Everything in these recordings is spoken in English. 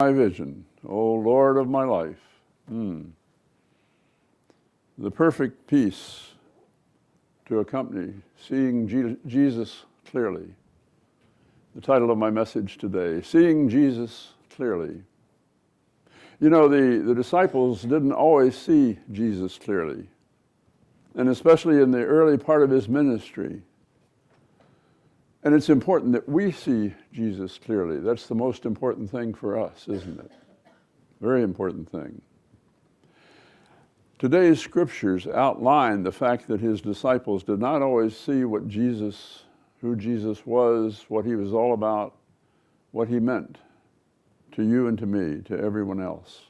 My vision, O Lord of my life. The perfect peace to accompany seeing Jesus clearly. The title of my message today, Seeing Jesus Clearly. You know, the disciples didn't always see Jesus clearly, and especially in the early part of his ministry. And it's important that we see Jesus clearly. That's the most important thing for us, isn't it? Very important thing. Today's scriptures outline the fact that his disciples did not always see who Jesus was, what he was all about, what he meant to you and to me, to everyone else.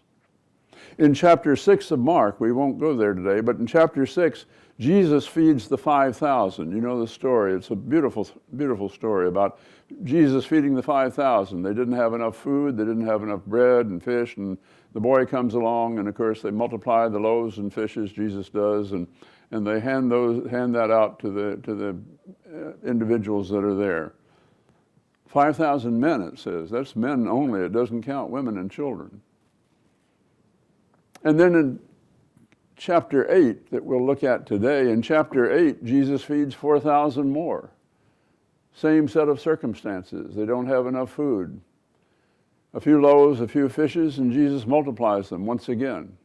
In chapter 6 of Mark, we won't go there today, but in chapter 6, Jesus feeds the 5,000. You know the story. It's a beautiful, beautiful story about Jesus feeding the 5,000. They didn't have enough food. They didn't have enough bread and fish. And the boy comes along, and of course they multiply the loaves and fishes. Jesus does, and they hand that out to the individuals that are there. 5,000 men, it says. That's men only. It doesn't count women and children. And then in chapter 8 that we'll look at today, in chapter 8, Jesus feeds 4,000 more. Same set of circumstances. They don't have enough food. A few loaves, a few fishes, and Jesus multiplies them once again.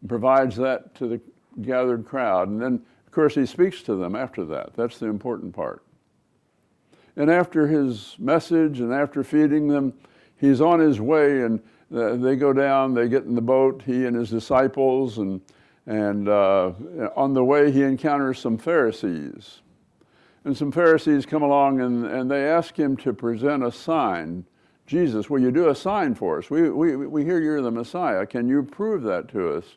And provides that to the gathered crowd. And then, of course, he speaks to them after that. That's the important part. And after his message and after feeding them, he's on his way, and they go down, they get in the boat, he and his disciples, and on the way he encounters some Pharisees. And some Pharisees come along and they ask him to present a sign. Jesus, will you do a sign for us? We hear you're the Messiah. Can you prove that to us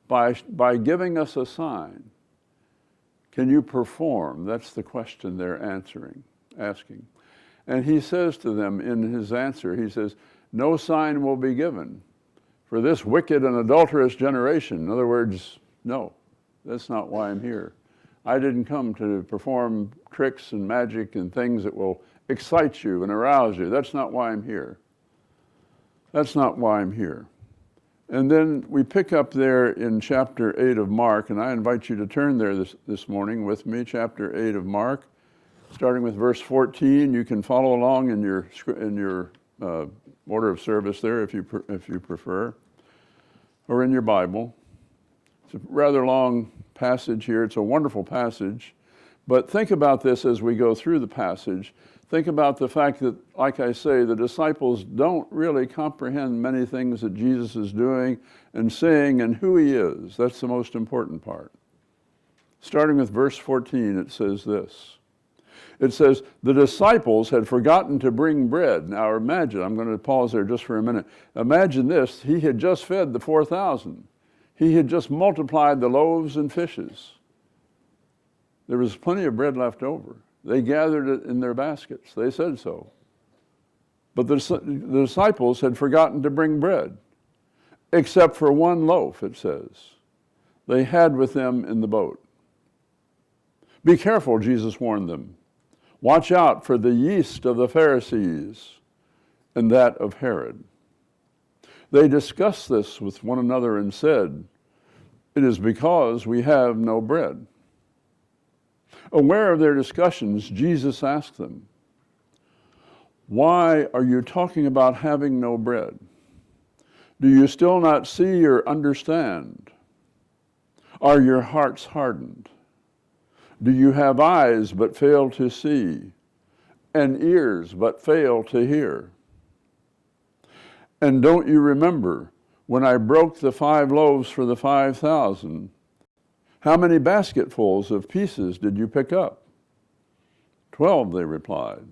by giving us a sign? Can you perform? That's the question they're asking. And he says to them in his answer, he says, no sign will be given for this wicked and adulterous generation. In other words, no, that's not why I'm here. I didn't come to perform tricks and magic and things that will excite you and arouse you. That's not why I'm here. That's not why I'm here. And then we pick up there in chapter 8 of Mark, and I invite you to turn there this morning with me, chapter 8 of Mark, starting with verse 14. You can follow along in your order of service there if you prefer, or in your Bible. It's a rather long passage here. It's a wonderful passage, but think about this as we go through the passage. Think about the fact that, like I say, the disciples don't really comprehend many things that Jesus is doing and saying and who he is. That's the most important part. Starting with verse 14, it says this. It says, the disciples had forgotten to bring bread. Now imagine, I'm going to pause there just for a minute. Imagine this, he had just fed the 4,000. He had just multiplied the loaves and fishes. There was plenty of bread left over. They gathered it in their baskets. They said so. But the disciples had forgotten to bring bread, except for one loaf, it says. They had with them in the boat. Be careful, Jesus warned them. Watch out for the yeast of the Pharisees and that of Herod. They discussed this with one another and said, it is because we have no bread. Aware of their discussions, Jesus asked them, why are you talking about having no bread? Do you still not see or understand? Are your hearts hardened? Do you have eyes but fail to see, and ears but fail to hear? And don't you remember when I broke the 5 loaves for the 5,000, how many basketfuls of pieces did you pick up? 12, they replied.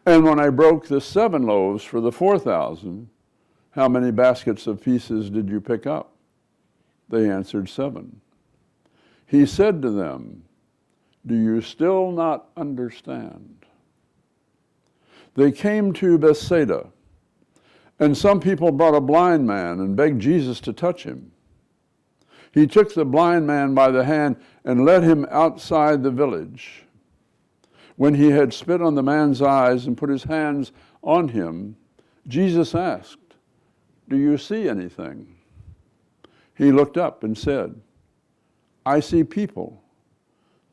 And when I broke the 7 loaves for the 4,000, how many baskets of pieces did you pick up? They answered, 7. He said to them, do you still not understand? They came to Bethsaida, and some people brought a blind man and begged Jesus to touch him. He took the blind man by the hand and led him outside the village. When he had spit on the man's eyes and put his hands on him Jesus asked, "Do you see anything?" He looked up and said, "I see people.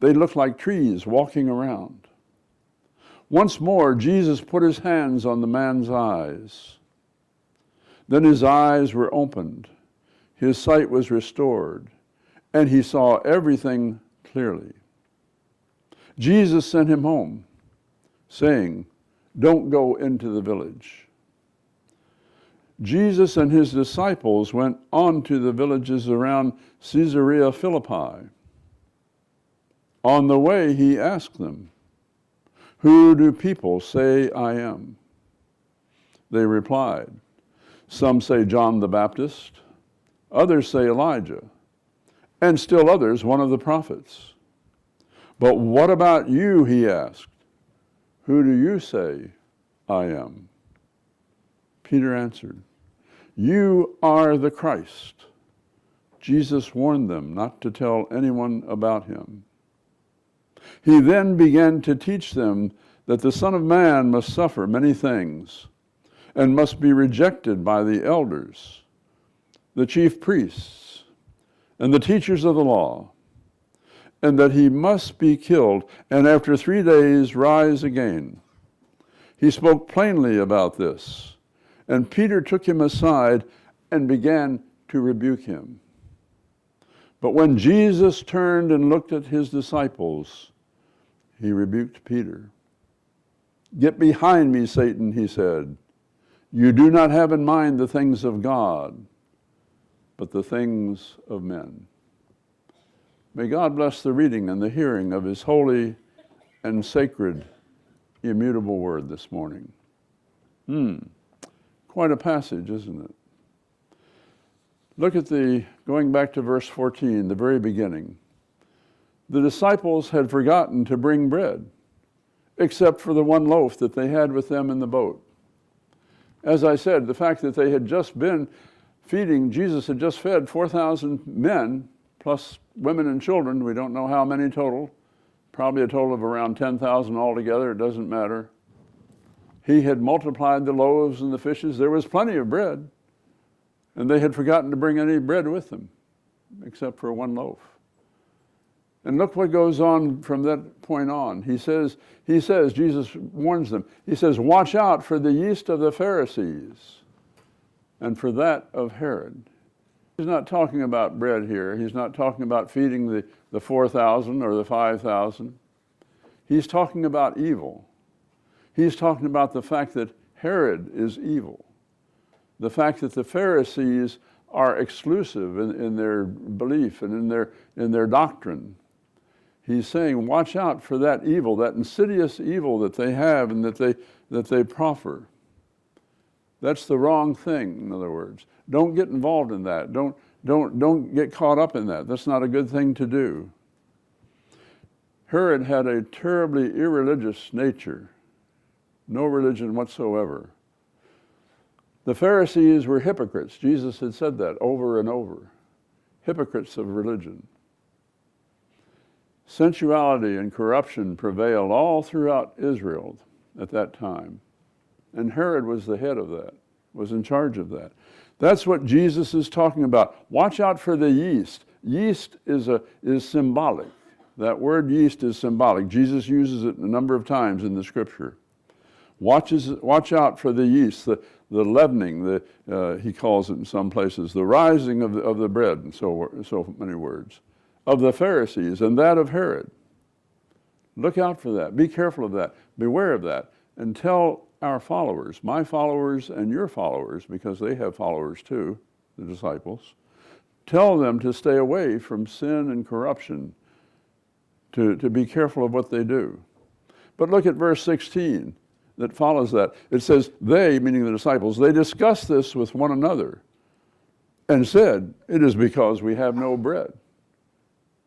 They look like trees walking around." Once more, Jesus put his hands on the man's eyes. Then his eyes were opened, his sight was restored, and he saw everything clearly. Jesus sent him home, saying, "Don't go into the village." Jesus and his disciples went on to the villages around Caesarea Philippi. On the way, he asked them, "Who do people say I am?" They replied, "Some say John the Baptist, others say Elijah, and still others one of the prophets." "But what about you?" he asked. "Who do you say I am?" Peter answered, "You are the Christ." Jesus warned them not to tell anyone about him. He then began to teach them that the Son of Man must suffer many things and must be rejected by the elders, the chief priests, and the teachers of the law, and that he must be killed and after 3 days rise again. He spoke plainly about this, and Peter took him aside and began to rebuke him. But when Jesus turned and looked at his disciples, he rebuked Peter. "Get behind me, Satan," he said. "You do not have in mind the things of God, but the things of men." May God bless the reading and the hearing of his holy and sacred, immutable word this morning. Quite a passage, isn't it? Look at going back to verse 14, the very beginning. The disciples had forgotten to bring bread, except for the one loaf that they had with them in the boat. As I said, the fact that they had just been feeding, Jesus had just fed 4,000 men, plus women and children, we don't know how many total, probably a total of around 10,000 altogether, it doesn't matter. He had multiplied the loaves and the fishes, there was plenty of bread, and they had forgotten to bring any bread with them, except for one loaf. And look what goes on from that point on. He says, Jesus warns them, he says, "Watch out for the yeast of the Pharisees and for that of Herod." He's not talking about bread here. He's not talking about feeding the 4,000 or the 5,000. He's talking about evil. He's talking about the fact that Herod is evil. The fact that the Pharisees are exclusive in their belief and in their doctrine. He's saying, watch out for that evil, that insidious evil that they have and that they proffer. That's the wrong thing, in other words. Don't get involved in that. Don't get caught up in that. That's not a good thing to do. Herod had a terribly irreligious nature, no religion whatsoever. The Pharisees were hypocrites. Jesus had said that over and over. Hypocrites of religion. Sensuality and corruption prevailed all throughout Israel at that time. And Herod was the head of that, was in charge of that. That's what Jesus is talking about. Watch out for the yeast. Yeast is symbolic. That word yeast is symbolic. Jesus uses it a number of times in the scripture. Watch out for the yeast, the leavening, he calls it in some places, the rising of the bread, and so many words, of the Pharisees and that of Herod. Look out for that. Be careful of that. Beware of that. And tell our followers, my followers and your followers, because they have followers too, the disciples, tell them to stay away from sin and corruption, to be careful of what they do. But look at verse 16 that follows that. It says, they, meaning the disciples, they discussed this with one another and said, "It is because we have no bread."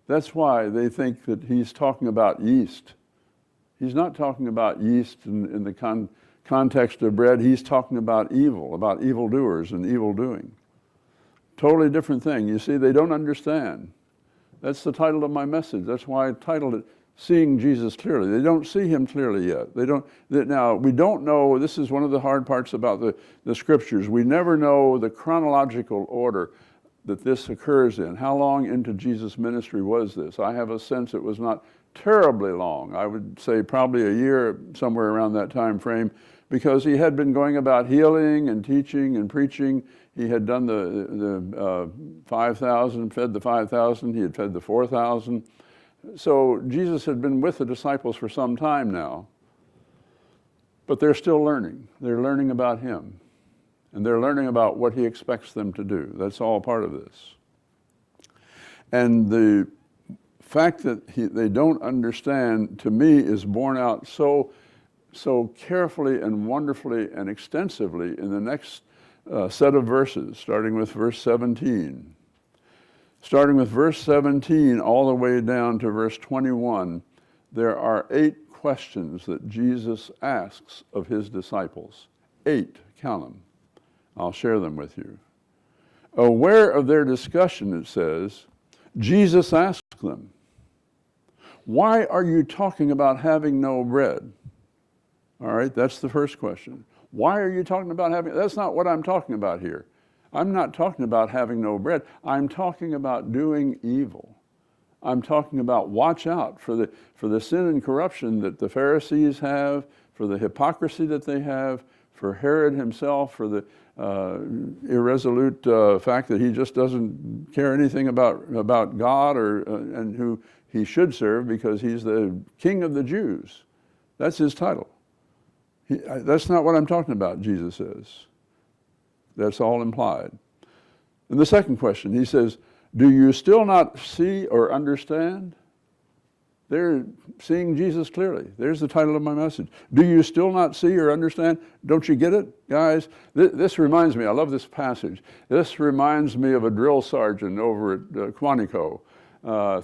That's why they think that he's talking about yeast. He's not talking about yeast in the context of bread. He's talking about evil, about evildoers and evil doing. Totally different thing. You see, they don't understand. That's the title of my message. That's why I titled it, seeing Jesus clearly. They don't see him clearly yet. Now, we don't know, this is one of the hard parts about the scriptures. We never know the chronological order that this occurs in. How long into Jesus' ministry was this? I have a sense it was not terribly long. I would say probably a year, somewhere around that time frame, because he had been going about healing and teaching and preaching. He had done the 5,000, fed the 5,000. He had fed the 4,000. So Jesus had been with the disciples for some time now. But they're still learning. They're learning about him. And they're learning about what he expects them to do. That's all part of this. And the fact that they don't understand, to me, is borne out so carefully and wonderfully and extensively in the next set of verses, starting with verse 17. Starting with verse 17 all the way down to verse 21, there are 8 questions that Jesus asks of his disciples. 8, count them. I'll share them with you. Aware of their discussion, it says, Jesus asked them, "Why are you talking about having no bread?" All right, that's the first question. Why are you talking about having, that's not what I'm talking about here. I'm not talking about having no bread. I'm talking about doing evil. I'm talking about watch out for the sin and corruption that the Pharisees have, for the hypocrisy that they have, for Herod himself, for the irresolute fact that he just doesn't care anything about God and who he should serve because he's the King of the Jews. That's his title. That's not what I'm talking about, Jesus says. That's all implied. And the second question, he says, do you still not see or understand? They're seeing Jesus clearly. There's the title of my message. Do you still not see or understand? Don't you get it, guys? This reminds me, I love this passage. This reminds me of a drill sergeant over at Quantico.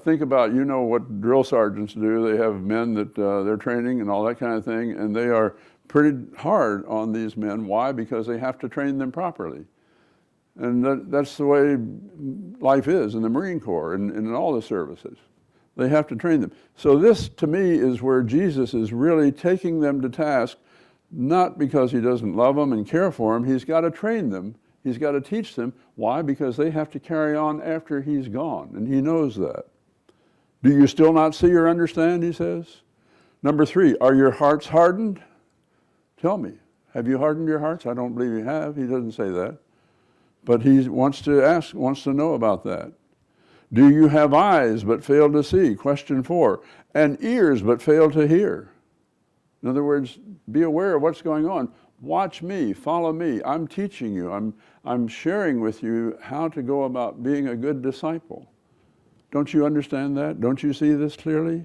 Think about, you know what drill sergeants do. They have men that they're training and all that kind of thing, and they are pretty hard on these men. Why? Because they have to train them properly. And that's the way life is in the Marine Corps and in all the services. They have to train them. So this, to me, is where Jesus is really taking them to task, not because he doesn't love them and care for them. He's got to train them. He's got to teach them. Why? Because they have to carry on after he's gone, and he knows that. Do you still not see or understand, he says? Number 3, are your hearts hardened? Tell me, have you hardened your hearts? I don't believe you have. He doesn't say that. But he wants to know about that. Do you have eyes but fail to see? Question 4. And ears but fail to hear? In other words, be aware of what's going on. Watch me, follow me. I'm teaching you. I'm sharing with you how to go about being a good disciple. Don't you understand that? Don't you see this clearly?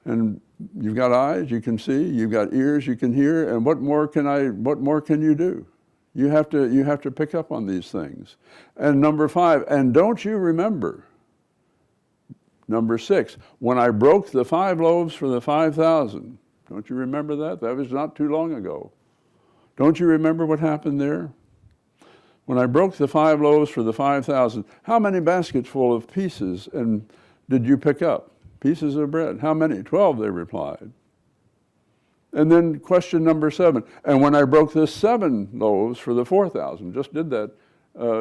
And you've got eyes, you can see. You've got ears, you can hear. And what more can you do? You have to pick up on these things. And number 5, and don't you remember? Number 6, when I broke the 5 loaves for the 5,000. Don't you remember that? That was not too long ago. Don't you remember what happened there? When I broke the 5 loaves for the 5,000, how many baskets full of pieces and did you pick up? Pieces of bread. How many? 12, they replied. And then question number 7, and when I broke the 7 loaves for the 4,000, just did that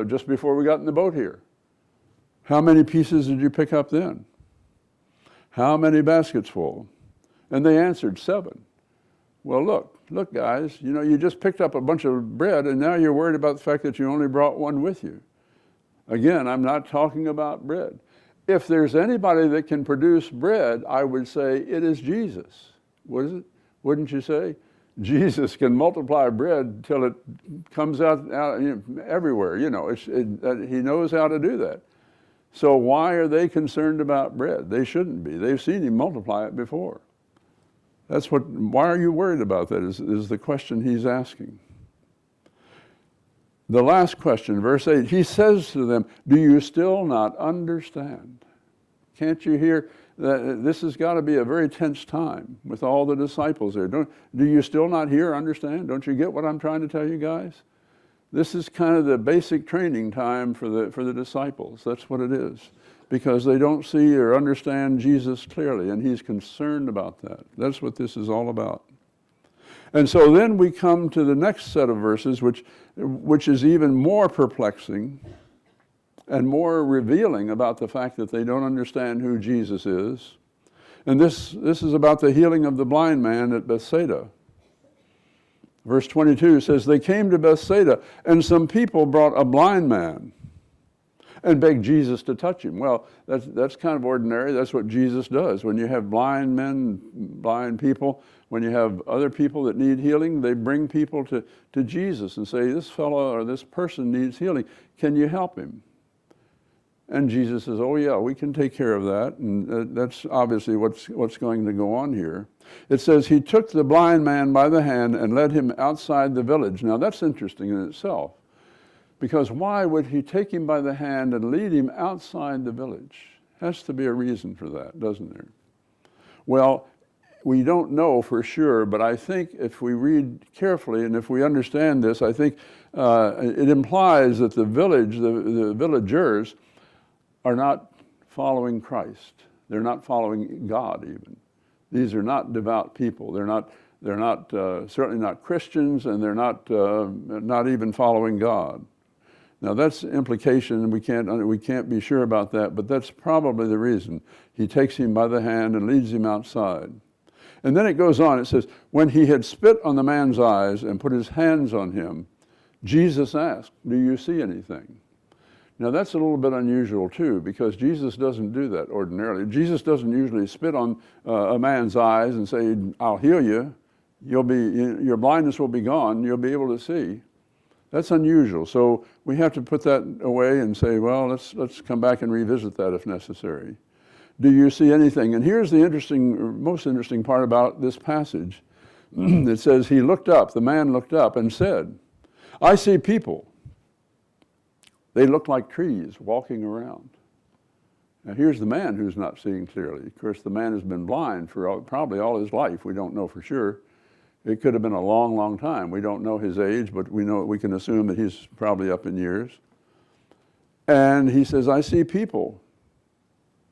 just before we got in the boat here. How many pieces did you pick up then? How many baskets full? And they answered 7. Well, look guys, you just picked up a bunch of bread and now you're worried about the fact that you only brought 1 with you. Again, I'm not talking about bread. If there's anybody that can produce bread, I would say it is Jesus. What is it? Wouldn't you say? Jesus can multiply bread till it comes out everywhere. He knows how to do that. So why are they concerned about bread? They shouldn't be. They've seen him multiply it before. Why are you worried about that is the question he's asking. The last question, verse 8, he says to them, do you still not understand? Can't you hear? This has got to be a very tense time with all the disciples there. Do you still not hear or understand? Don't you get what I'm trying to tell you guys? This is kind of the basic training time for the disciples. That's what it is. because they don't see or understand Jesus clearly, and he's concerned about that. That's what this is all about. And so then we come to the next set of verses, which is even more perplexing and more revealing about the fact that they don't understand who Jesus is. And this is about the healing of the blind man at Bethsaida. Verse 22 says, they came to Bethsaida, and some people brought a blind man and begged Jesus to touch him. Well, that's kind of ordinary. That's what Jesus does. When you have blind men, blind people, when you have other people that need healing, they bring people to Jesus and say, this fellow or this person needs healing. Can you help him? And Jesus says, oh yeah, we can take care of that. And that's obviously what's going to go on here. It says, he took the blind man by the hand and led him outside the village. Now that's interesting in itself. Because why would he take him by the hand and lead him outside the village? Has to be a reason for that, doesn't there? Well, we don't know for sure, but I think if we read carefully and if we understand this, I think it implies that the villagers are not following Christ. They're not following God even. These are not devout people. They're not certainly not Christians, and they're not even following God. Now that's implication, and we can't be sure about that, but that's probably the reason. He takes him by the hand and leads him outside. And then it goes on, it says, when he had spit on the man's eyes and put his hands on him, Jesus asked, do you see anything? Now that's a little bit unusual too, because Jesus doesn't do that ordinarily. Jesus doesn't usually spit on a man's eyes and say, I'll heal you. Your blindness will be gone. You'll be able to see. That's unusual. So we have to put that away and say, well, let's come back and revisit that if necessary. Do you see anything? And here's the most interesting part about this passage. It says, he looked up, the man looked up and said, I see people. They look like trees walking around. Now here's the man who's not seeing clearly. Of course, the man has been blind for probably all his life. We don't know for sure. It could have been a long, long time. We don't know his age, but we can assume that he's probably up in years. And he says, I see people.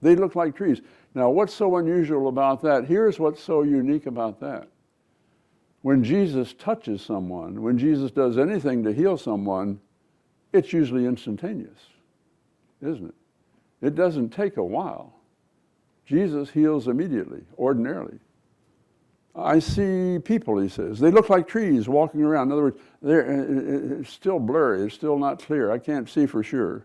They look like trees. Now, what's so unusual about that? Here's what's so unique about that. When Jesus touches someone, when Jesus does anything to heal someone, it's usually instantaneous, isn't it? It doesn't take a while. Jesus heals immediately, ordinarily. I see people, he says. They look like trees walking around. In other words, it's still blurry. It's still not clear. I can't see for sure.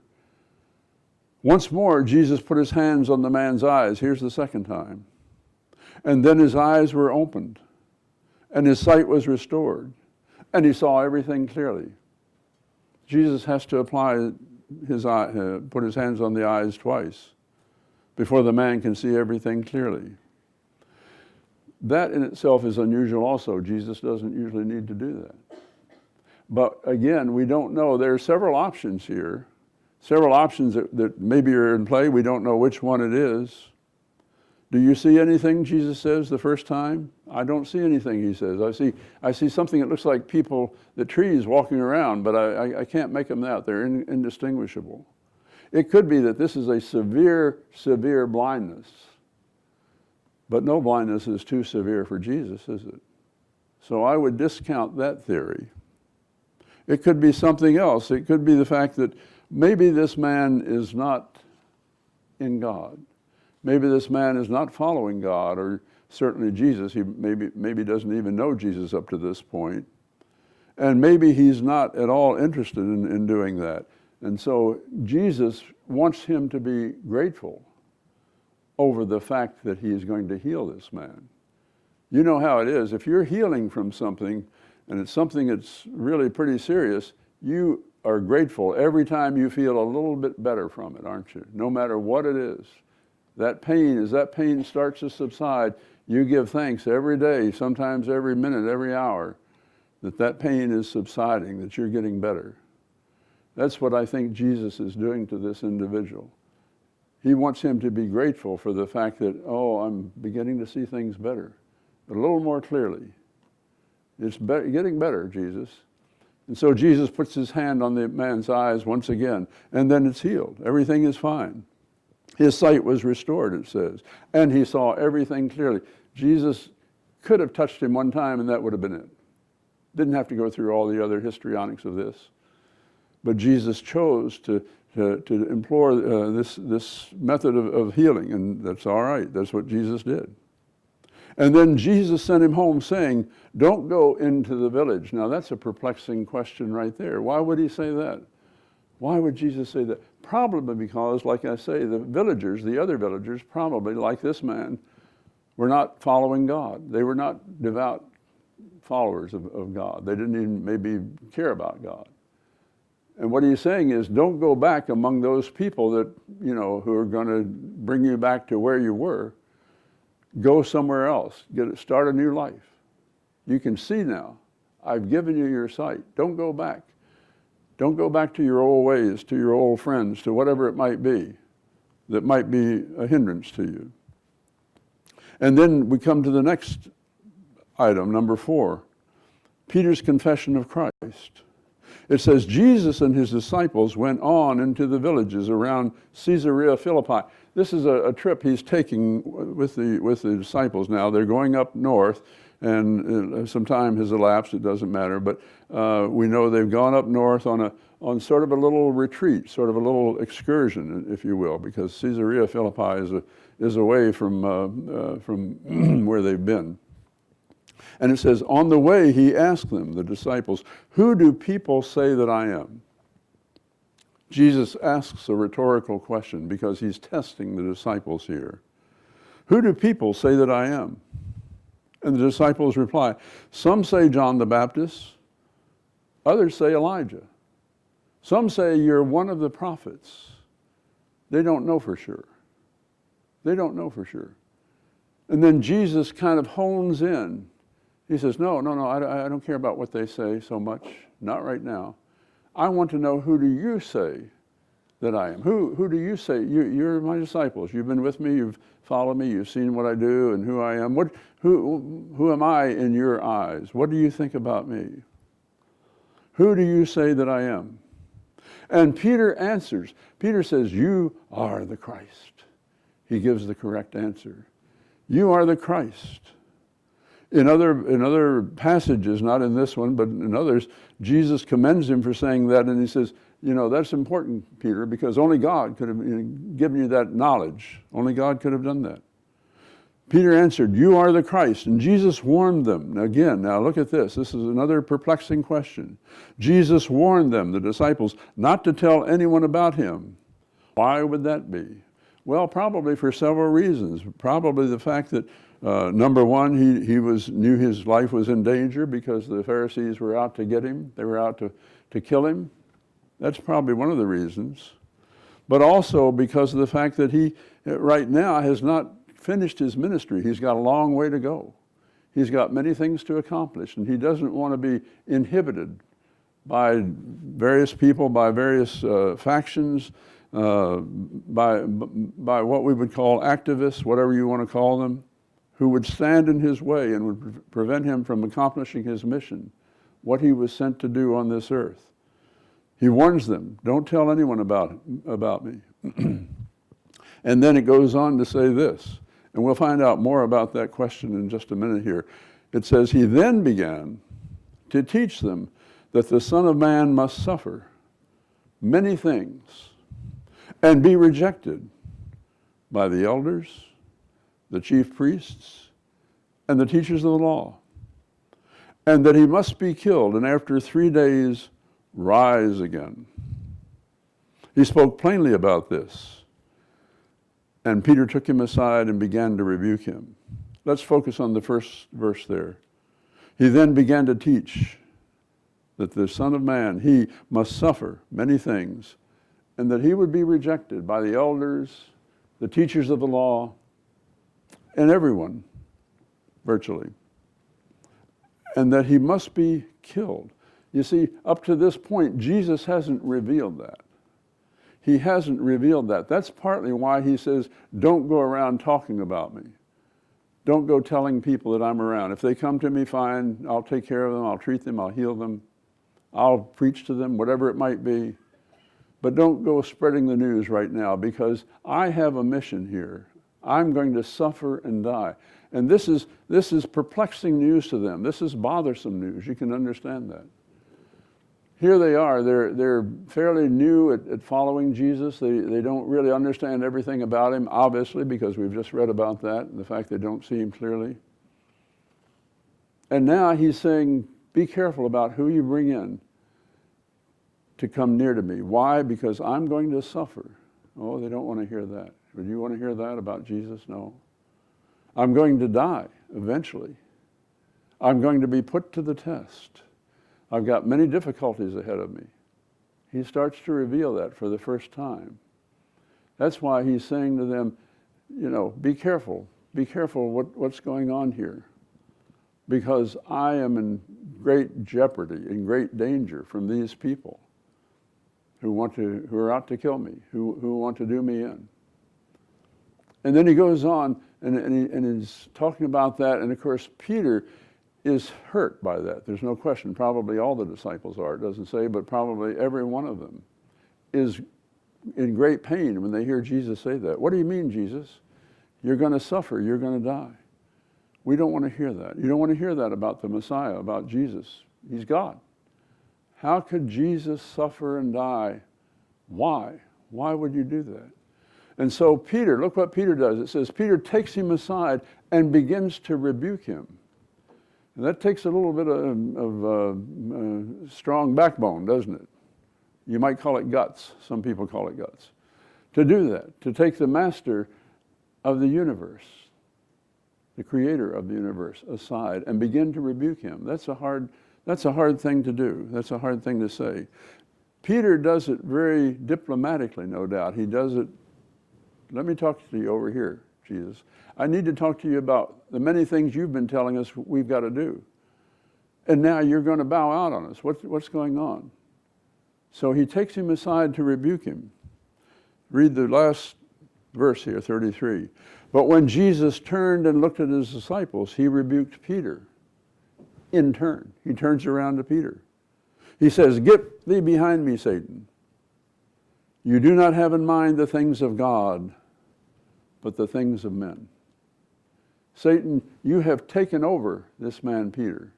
Once more, Jesus put his hands on the man's eyes. Here's the second time. And then his eyes were opened, and his sight was restored, and he saw everything clearly. Jesus has to apply put his hands on the eyes twice before the man can see everything clearly. That in itself is unusual also. Jesus doesn't usually need to do that. But again, we don't know. There are several options here, several options that maybe are in play. We don't know which one it is. Do you see anything, Jesus says the first time? I don't see anything, he says. I see something that looks like people, the trees walking around, but I can't make them out. They're indistinguishable. It could be that this is a severe, severe blindness. But no blindness is too severe for Jesus, is it? So I would discount that theory. It could be something else. It could be the fact that maybe this man is not in God. Maybe this man is not following God, or certainly Jesus. He maybe doesn't even know Jesus up to this point. And maybe he's not at all interested in doing that. And so Jesus wants him to be grateful over the fact that he is going to heal this man. You know how it is. If you're healing from something, and it's something that's really pretty serious, you are grateful every time you feel a little bit better from it, aren't you? No matter what it is. That pain, as that pain starts to subside, you give thanks every day, sometimes every minute, every hour, that pain is subsiding, that you're getting better. That's what I think Jesus is doing to this individual. He wants him to be grateful for the fact that, oh, I'm beginning to see things better, a little more clearly. It's getting better, Jesus. And so Jesus puts his hand on the man's eyes once again, and then it's healed. Everything is fine. His sight was restored, it says, and he saw everything clearly. Jesus could have touched him one time and that would have been it. Didn't have to go through all the other histrionics of this. But Jesus chose to implore this method of healing, and that's all right. That's what Jesus did. And then Jesus sent him home saying, don't go into the village. Now that's a perplexing question right there. Why would he say that? Why would Jesus say that? Probably because, like I say, the other villagers, probably like this man, were not following God. They were not devout followers of God. They didn't even maybe care about God. And what he's saying is, don't go back among those people that, who are going to bring you back to where you were. Go somewhere else. Start a new life. You can see now. I've given you your sight. Don't go back. Don't go back to your old ways, to your old friends, to whatever it might be that might be a hindrance to you. And then we come to the next item, number 4, Peter's confession of Christ. It says, Jesus and his disciples went on into the villages around Caesarea Philippi. This is a trip he's taking with the disciples now. They're going up north, and some time has elapsed, it doesn't matter, but we know they've gone up north on sort of a little retreat, sort of a little excursion, if you will, because Caesarea Philippi is away from where they've been. And it says, on the way he asked them, the disciples, who do people say that I am? Jesus asks a rhetorical question because he's testing the disciples here. Who do people say that I am? And the disciples reply, some say John the Baptist, others say Elijah. Some say you're one of the prophets. They don't know for sure. They don't know for sure. And then Jesus kind of hones in. He says, no, I don't care about what they say so much, not right now. I want to know, who do you say that I am? Who do you say? You're my disciples. You've been with me, you've followed me, you've seen what I do and who I am. Who am I in your eyes? What do you think about me? Who do you say that I am? And Peter answers. Peter says, you are the Christ. He gives the correct answer. You are the Christ. In other passages, not in this one, but in others, Jesus commends him for saying that, and he says, that's important, Peter, because only God could have given you that knowledge. Only God could have done that. Peter answered, you are the Christ, and Jesus warned them. Now look at this. This is another perplexing question. Jesus warned them, the disciples, not to tell anyone about him. Why would that be? Well, probably for several reasons. Probably the fact that number one, he knew his life was in danger because the Pharisees were out to get him. They were out to kill him. That's probably one of the reasons. But also because of the fact that he, right now, has not finished his ministry. He's got a long way to go. He's got many things to accomplish, and he doesn't want to be inhibited by various people, by various factions, by what we would call activists, whatever you want to call them, who would stand in his way and would prevent him from accomplishing his mission, what he was sent to do on this earth. He warns them, don't tell anyone about me. And then it goes on to say this, and we'll find out more about that question in just a minute here. It says, he then began to teach them that the Son of Man must suffer many things and be rejected by the elders, the chief priests, and the teachers of the law, and that he must be killed and after 3 days rise again. He spoke plainly about this, and Peter took him aside and began to rebuke him. Let's focus on the first verse there. He then began to teach that the Son of Man, he must suffer many things, and that he would be rejected by the elders, the teachers of the law, and everyone, virtually, and that he must be killed. You see, up to this point, Jesus hasn't revealed that. He hasn't revealed that. That's partly why he says, don't go around talking about me. Don't go telling people that I'm around. If they come to me, fine, I'll take care of them, I'll treat them, I'll heal them, I'll preach to them, whatever it might be. But don't go spreading the news right now, because I have a mission here. I'm going to suffer and die. And this is perplexing news to them. This is bothersome news. You can understand that. Here they are. They're fairly new at following Jesus. They don't really understand everything about him, obviously, because we've just read about that and the fact they don't see him clearly. And now he's saying, be careful about who you bring in to come near to me. Why? Because I'm going to suffer. Oh, they don't want to hear that. Would you want to hear that about Jesus? No. I'm going to die eventually. I'm going to be put to the test. I've got many difficulties ahead of me. He starts to reveal that for the first time. That's why he's saying to them, be careful. Be careful what's going on here. Because I am in great jeopardy, in great danger from these people who are out to kill me, who want to do me in. And then he goes on and he's talking about that, and of course Peter is hurt by that. There's no question. Probably all the disciples are, it doesn't say, but probably every one of them is in great pain when they hear Jesus say that. What do you mean, Jesus? You're going to suffer, you're going to die. We don't want to hear that. You don't want to hear that about the Messiah, about Jesus. He's God. How could Jesus suffer and die? Why? Why would you do that? And so Peter, look what Peter does. It says, Peter takes him aside and begins to rebuke him. And that takes a little bit of strong backbone, doesn't it? You might call it guts. Some people call it guts. To do that, to take the master of the universe, the creator of the universe, aside and begin to rebuke him. That's a hard thing to do. That's a hard thing to say. Peter does it very diplomatically, no doubt. He does it, let me talk to you over here, Jesus. I need to talk to you about the many things you've been telling us we've got to do. And now you're going to bow out on us. What's going on? So he takes him aside to rebuke him. Read the last verse here, 33. But when Jesus turned and looked at his disciples, he rebuked Peter in turn. He turns around to Peter. He says, "Get thee behind me, Satan. You do not have in mind the things of God, but the things of men." Satan, you have taken over this man, Peter.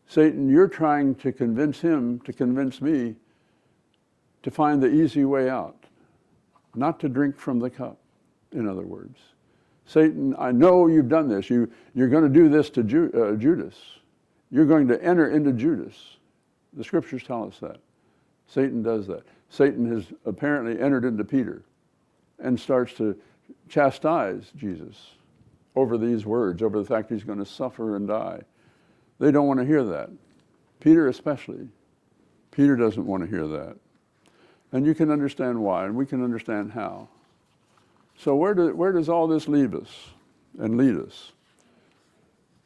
Satan, you're trying to convince him, to convince me, to find the easy way out, not to drink from the cup, in other words. Satan, I know you've done this. You're going to do this to Judas. You're going to enter into Judas. The scriptures tell us that. Satan does that. Satan has apparently entered into Peter and starts to chastise Jesus over these words, over the fact he's going to suffer and die. They don't want to hear that. Peter especially. Peter doesn't want to hear that. And you can understand why, and we can understand how. So where does all this leave us and lead us?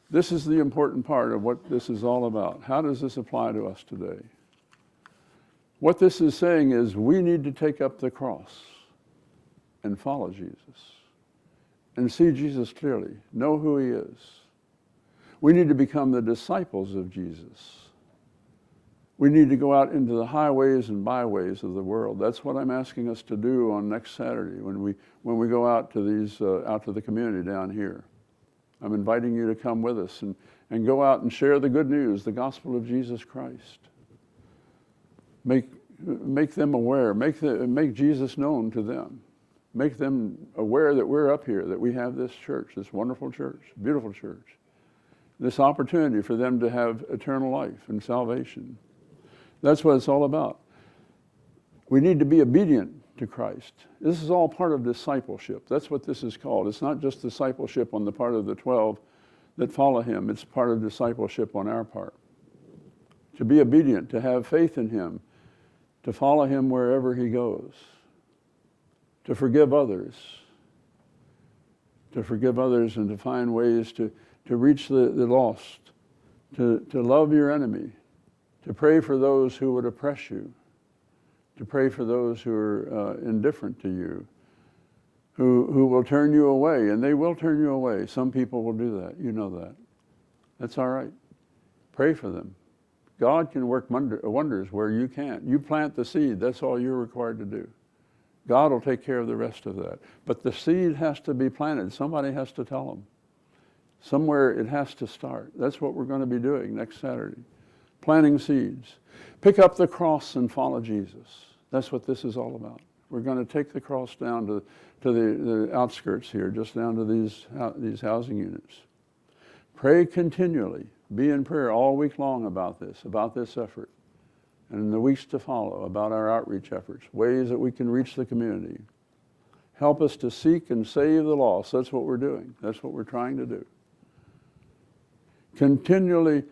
This is the important part of what this is all about. How does this apply to us today? What this is saying is we need to take up the cross and follow Jesus and see Jesus clearly, know who he is. We need to become the disciples of Jesus. We need to go out into the highways and byways of the world. That's what I'm asking us to do on next Saturday when we go out to out to the community down here. I'm inviting you to come with us and go out and share the good news, the gospel of Jesus Christ. Make them aware. Make Jesus known to them. Make them aware that we're up here, that we have this church, this wonderful church, beautiful church. This opportunity for them to have eternal life and salvation. That's what it's all about. We need to be obedient to Christ. This is all part of discipleship. That's what this is called. It's not just discipleship on the part of the 12 that follow him. It's part of discipleship on our part. To be obedient, to have faith in him, to follow him wherever he goes, to forgive others and to find ways to reach the lost, to love your enemy, to pray for those who would oppress you, to pray for those who are indifferent to you, who will turn you away, and they will turn you away. Some people will do that. You know that. That's all right. Pray for them. God can work wonders where you can't. You plant the seed, that's all you're required to do. God will take care of the rest of that. But the seed has to be planted. Somebody has to tell them. Somewhere it has to start. That's what we're going to be doing next Saturday. Planting seeds. Pick up the cross and follow Jesus. That's what this is all about. We're going to take the cross down to the outskirts here, just down to these housing units. Pray continually. Be in prayer all week long about this effort. And in the weeks to follow, about our outreach efforts, ways that we can reach the community. Help us to seek and save the lost. That's what we're doing. That's what we're trying to do. Continually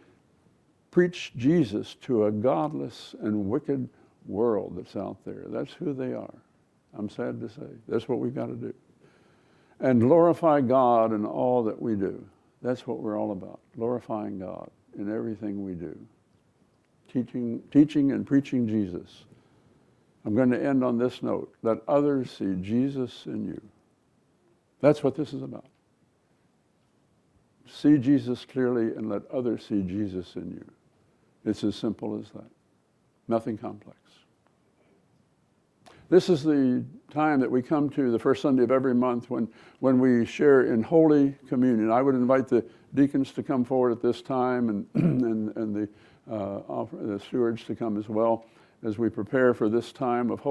preach Jesus to a godless and wicked world that's out there. That's who they are. I'm sad to say. That's what we've got to do. And glorify God in all that we do. That's what we're all about, glorifying God in everything we do. Teaching and preaching Jesus. I'm going to end on this note. Let others see Jesus in you. That's what this is about. See Jesus clearly and let others see Jesus in you. It's as simple as that. Nothing complex. This is the time that we come to the first Sunday of every month when we share in Holy Communion. I would invite the deacons to come forward at this time and the stewards to come as well as we prepare for this time of Holy